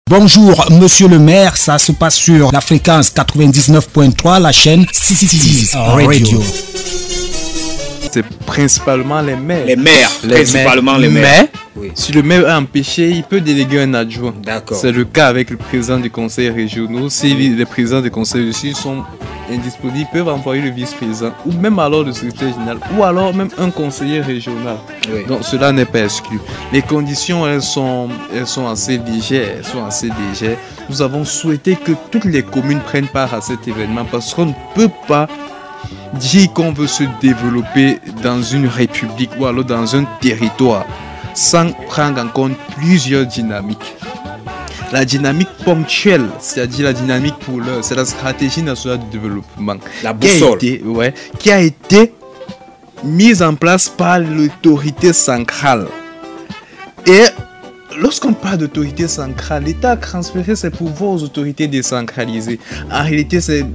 Bonjour, monsieur le maire, ça se passe sur la fréquence 99.3, la chaîne Cities Radio. C'est principalement les maires. Les maires, principalement les maires. Mais, si le maire est empêché, il peut déléguer un adjoint. D'accord. C'est le cas avec le président du conseil régional. Si les présidents du conseil aussi sont indisponibles, ils peuvent envoyer le vice-président, ou même alors le secrétaire général, ou alors même un conseiller régional. Oui. Donc cela n'est pas exclu. Les conditions, elles sont assez légères. Nous avons souhaité que toutes les communes prennent part à cet événement parce qu'on ne peut pas dire qu'on veut se développer dans une république ou alors dans un territoire sans prendre en compte plusieurs dynamiques. La dynamique ponctuelle, c'est-à-dire la dynamique pour l'heure, c'est la stratégie nationale de développement La boussole. qui a été mise en place par l'autorité centrale. Et lorsqu'on parle d'autorité centrale, l'État a transféré ses pouvoirs aux autorités décentralisées. En réalité, c'est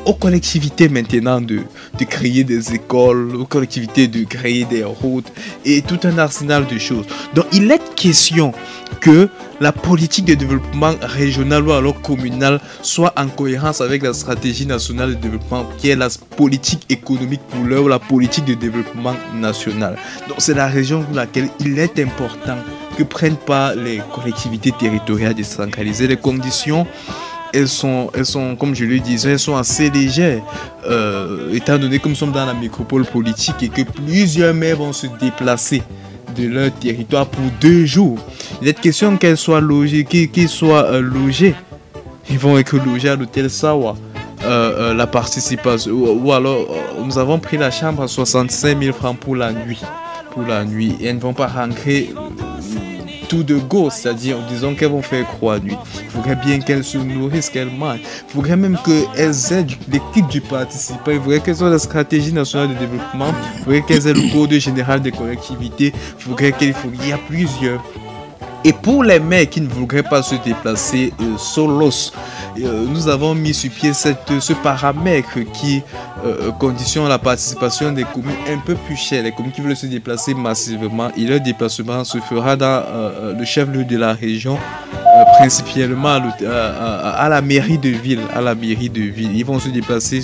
aux collectivités maintenant de créer des écoles, aux collectivités de créer des routes et tout un arsenal de choses. Donc il est question que la politique de développement régional ou alors communal soit en cohérence avec la stratégie nationale de développement qui est la politique économique pour l'heure ou la politique de développement national. Donc c'est la région pour laquelle il est important que prennent part les collectivités territoriales décentralisées. Les conditions elles sont, comme je le disais, elles sont assez légères, étant donné que nous sommes dans la métropole politique et que plusieurs maires vont se déplacer de leur territoire pour 2 jours. Il est question qu'elles soient logées, qu'ils soient logés. Ils vont être logés à l'hôtel Sawa. La participation, ou alors nous avons pris la chambre à 65 000 francs pour la nuit. Et elles ne vont pas rentrer tout de go, c'est-à-dire disons qu'elles vont faire croix nuit. Il faudrait bien qu'elles se nourrissent, qu'elles mangent. Il faudrait même qu'elles aident l'équipe du participant. Il faudrait qu'elles aient la stratégie nationale de développement. Il faudrait qu'elles aient le code général des collectivités. Il y a plusieurs. Et pour les maires qui ne voudraient pas se déplacer solos, nous avons mis sur pied ce paramètre qui conditionne la participation des communes un peu plus chères. Les communes qui veulent se déplacer massivement, et leur déplacement se fera dans le chef-lieu de la région, principalement à la mairie de ville. Ils vont se déplacer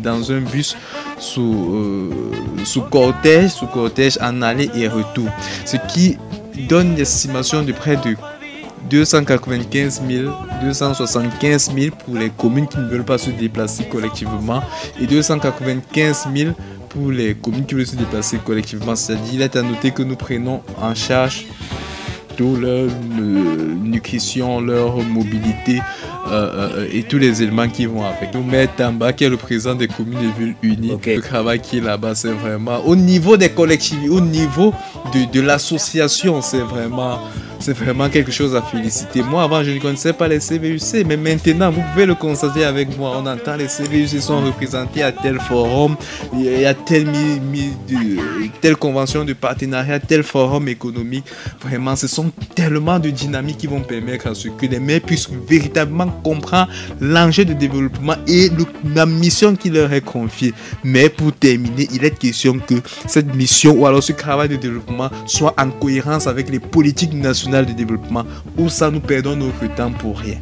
dans un bus sous cortège en aller et retour. Ce qui donne une estimation de près de 275 000, 275 000 pour les communes qui ne veulent pas se déplacer collectivement et 295 000 pour les communes qui veulent se déplacer collectivement. C'est-à-dire, il est à noter que nous prenons en charge toute leur nutrition, leur mobilité et tous les éléments qui vont avec. Nous, Maître Tamba, qui est le président des communes et villes unies, le travail qui est là-bas, c'est vraiment au niveau des collectivités, au niveau de l'association, c'est vraiment quelque chose à féliciter. Moi, avant, je ne connaissais pas les CVUC, mais maintenant, vous pouvez le constater avec moi. On entend les CVUC sont représentés à tel forum, il y a telle convention de partenariat, tel forum économique. Vraiment, ce sont tellement de dynamiques qui vont permettre à ce que les maires puissent véritablement comprendre l'enjeu de développement et la mission qui leur est confiée. Mais pour terminer, il est question que cette mission ou alors ce travail de développement soit en cohérence avec les politiques nationales de développement, ou ça nous perdons notre temps pour rien.